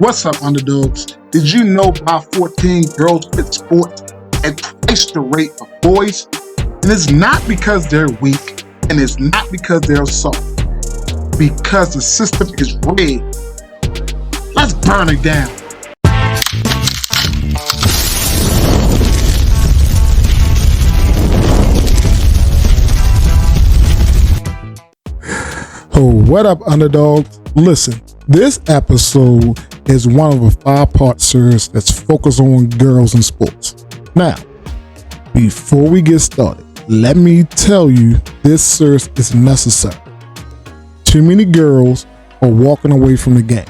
What's up, underdogs? Did you know about 14 girls quit sports at twice the rate of boys? And it's not because they're weak, and it's not because they're soft. Because the system is rigged. Let's burn it down. Oh, what up, underdogs? Listen, this episode is one of a 5-part series that's focused on girls in sports. Now, before we get started, let me tell you this series is necessary. Too many girls are walking away from the game.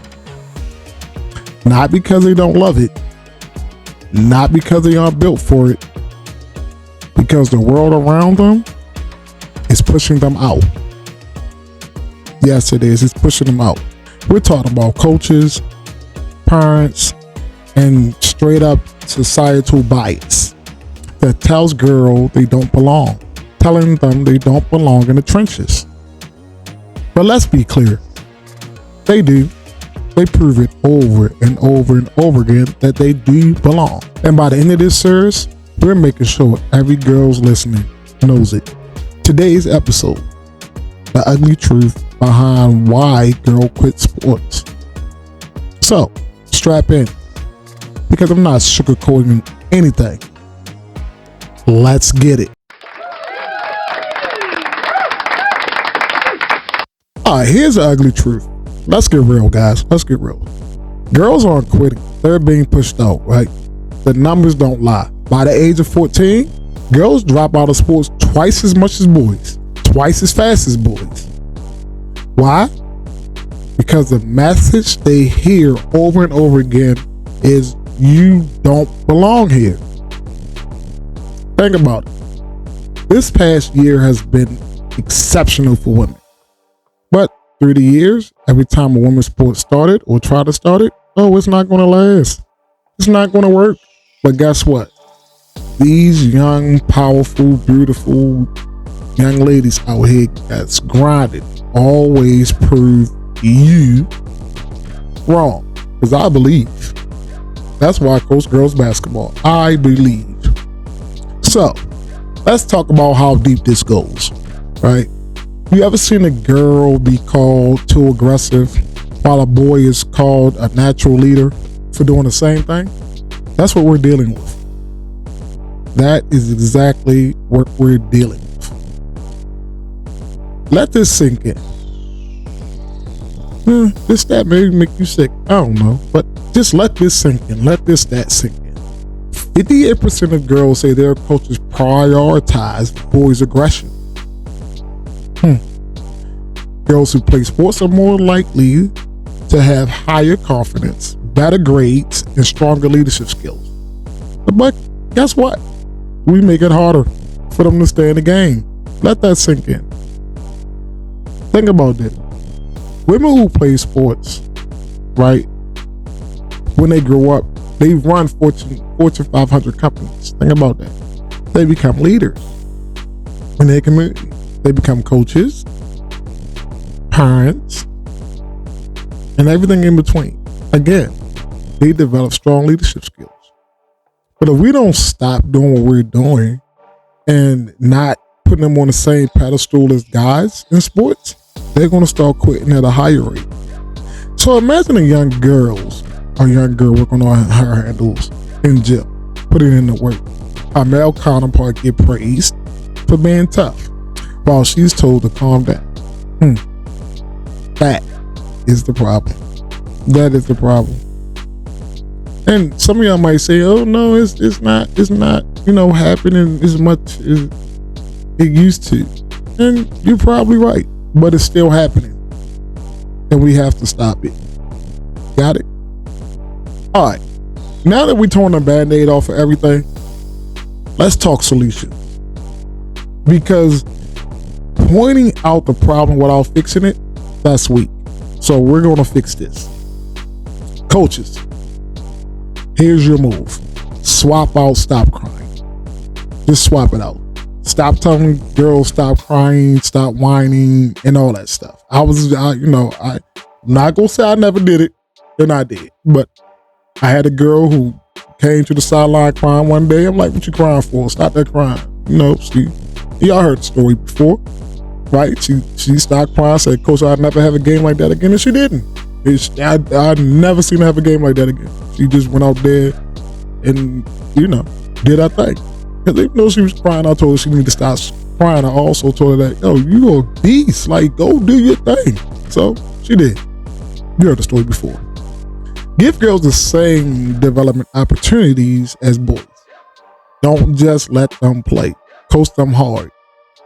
Not because they don't love it, not because they aren't built for it, because the world around them is pushing them out. Yes, it is. It's pushing them out. We're talking about coaches, parents, and straight up societal bias that tells girls they don't belong, telling them they don't belong in the trenches. But let's be clear. They do. They prove it over and over and over again that they do belong. And by the end of this series, we're making sure every girl's listening knows it. Today's episode, the ugly truth behind why girl quit sports. So, strap in, because I'm not sugarcoating anything. Let's get it. Alright, here's the ugly truth. Let's get real, guys. Let's get real. Girls aren't quitting. They're being pushed out, right? The numbers don't lie. By the age of 14, girls drop out of sports twice as much as boys, twice as fast as boys. Why? Because the message they hear over and over again is you don't belong here. Think about it. This past year has been exceptional for women. But through the years, every time a women's sport started or tried to start it, it's not going to last. It's not going to work. But guess what? These young, powerful, beautiful young ladies out here that's grinded always prove you wrong. Because I believe. That's why I coach girls basketball. I believe. So, let's talk about how deep this goes, right? You ever seen a girl be called too aggressive while a boy is called a natural leader for doing the same thing? That's what we're dealing with. That is exactly what we're dealing with. Let this sink in. That may make you sick. I don't know. But just let this sink in. Let that sink in. 58% of girls say their coaches prioritize boys' aggression. Girls who play sports are more likely to have higher confidence, better grades, and stronger leadership skills. But guess what? We make it harder for them to stay in the game. Let that sink in. Think about this. Women who play sports, right, when they grow up, they run Fortune 500 companies. Think about that. They become leaders in their community. They become coaches, parents, and everything in between. Again, they develop strong leadership skills. But if we don't stop doing what we're doing and not putting them on the same pedestal as guys in sports, they're going to start quitting at a higher rate. So imagine a young girl working on her handles in gym, putting in the work. Her male counterpart get praised for being tough, while she's told to calm down. That is the problem. That is the problem. And some of y'all might say, "Oh no, it's not, happening as much as it used to." And you're probably right, but it's still happening, and we have to stop it. Got it? All right. Now that we're torn the Band-Aid off of everything, let's talk solutions. Because pointing out the problem without fixing it, that's weak. So we're going to fix this. Coaches, here's your move. Swap out stop crying. Just swap it out. Stop telling girls stop crying, stop whining, and all that stuff. I'm not going to say I never did it. than I did. But I had a girl who came to the sideline crying one day. I'm like, what you crying for? Stop that crying. Y'all heard the story before, right? She started crying, said, Coach, I'd never have a game like that again. And she didn't. I'd never seen her have a game like that again. She just went out there and, did her thing. Because even though she was crying, I told her she needed to stop crying. I also told her that, you a beast. Like, go do your thing. So she did. You heard the story before. Give girls the same development opportunities as boys. Don't just let them play. Coach them hard.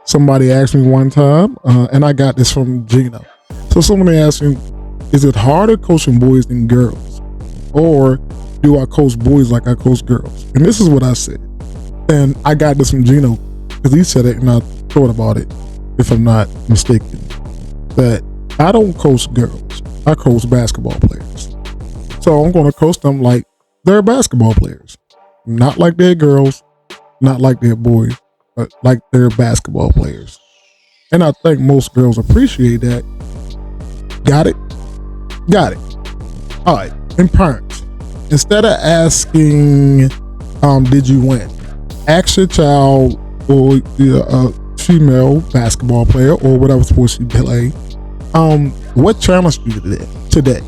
Somebody asked me one time, and I got this from Gino. So somebody asked me, is it harder coaching boys than girls? Or do I coach boys like I coach girls? And this is what I said. And I got this from Gino because he said it and I thought about it, if I'm not mistaken, that I don't coach girls. I coach basketball players. So I'm going to coach them like they're basketball players. Not like they're girls, not like they're boys, but like they're basketball players. And I think most girls appreciate that. Got it? Got it. All right. And parents, instead of asking, did you win? Ask your child or a female basketball player or whatever sport she play, what challenged you today?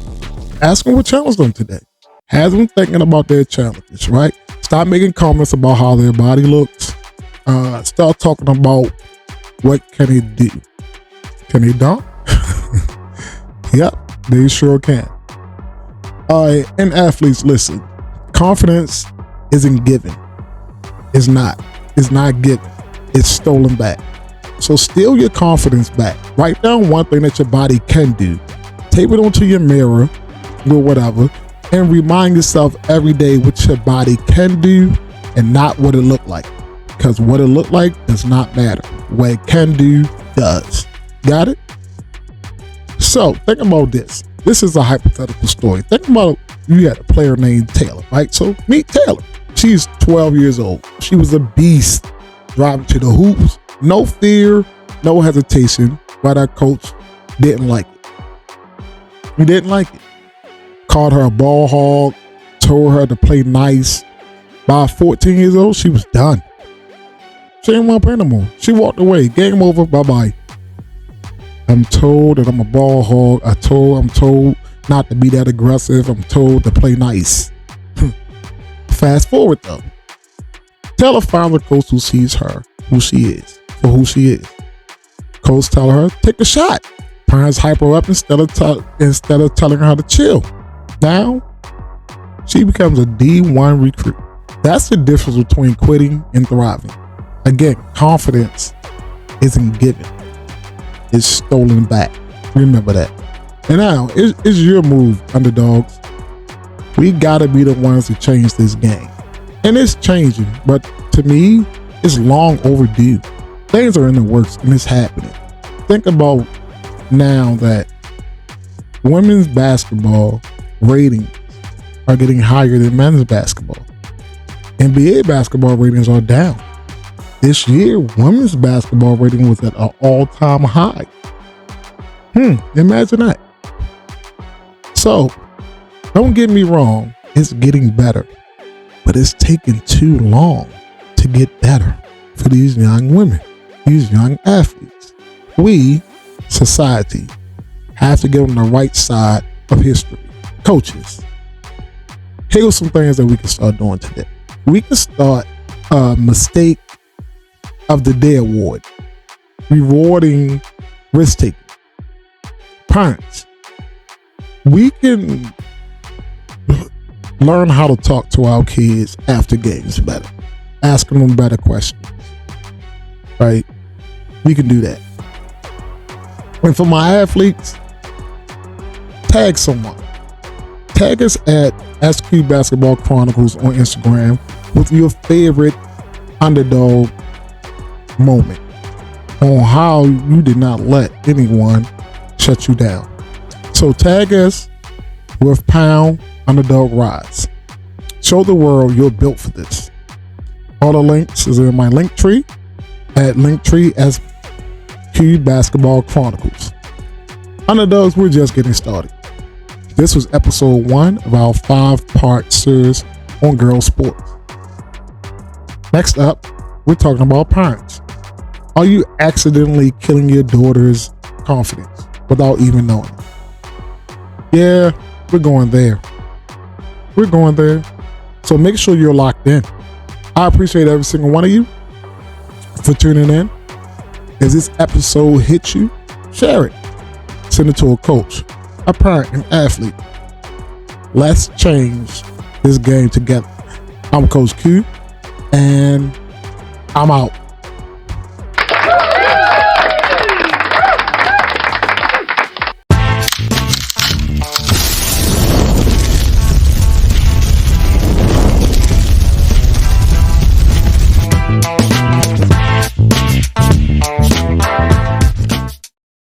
Ask them what challenged them today. Have them thinking about their challenges, right? Stop making comments about how their body looks. Start talking about what can they do. Can they dunk? Yep, they sure can. All right, and athletes, listen. Confidence isn't given. It's not. It's not given. It's stolen back. So steal your confidence back. Write down one thing that your body can do. Tape it onto your mirror or whatever, and remind yourself every day what your body can do and not what it looked like. Because what it looked like does not matter. What it can do does. Got it? So think about this. This is a hypothetical story. Think about you had a player named Taylor, right? So meet Taylor. She's 12 years old. She was a beast driving to the hoops. No fear, no hesitation, but our coach didn't like it. He didn't like it. Called her a ball hog, told her to play nice. By 14 years old, she was done. She didn't want to play no more. She walked away. Game over. Bye-bye. I'm told that I'm a ball hog. I'm told not to be that aggressive. I'm told to play nice. Fast forward though. Tell a father coach who sees her, who she is, for who she is. Coach tell her, take a shot. Parents hype her up instead of telling her to chill. Now, she becomes a D1 recruit. That's the difference between quitting and thriving. Again, confidence isn't given. It's stolen back. Remember that. And now, it's your move, underdogs. We gotta be the ones to change this game. And it's changing, but to me, it's long overdue. Things are in the works and it's happening. Think about now that women's basketball ratings are getting higher than men's basketball. NBA basketball ratings are down. This year, women's basketball rating was at an all-time high. Imagine that. So, don't get me wrong, it's getting better, but it's taking too long to get better for these young women, these young athletes. We, society, have to get on the right side of history. Coaches, here's some things that we can start doing today. We can start a mistake of the day award, rewarding risk-taking. Parents, we can learn how to talk to our kids after games better, asking them better questions, right? We can do that. And for my athletes, tag someone. Tag us at SQ Basketball Chronicles on Instagram with your favorite underdog moment on how you did not let anyone shut you down. So tag us with #Underdog Rise. Show the world you're built for this. All the links is in my link tree at Linktree SQ Basketball Chronicles. Underdogs, we're just getting started. This was episode 1 of our 5-part series on girls sports. Next up, we're talking about parents. Are you accidentally killing your daughter's confidence without even knowing it? Yeah, we're going there. We're going there. So make sure you're locked in. I appreciate every single one of you for tuning in. As this episode hits you, share it. Send it to a coach, a parent, an athlete. Let's change this game together. I'm Coach Q, and I'm out.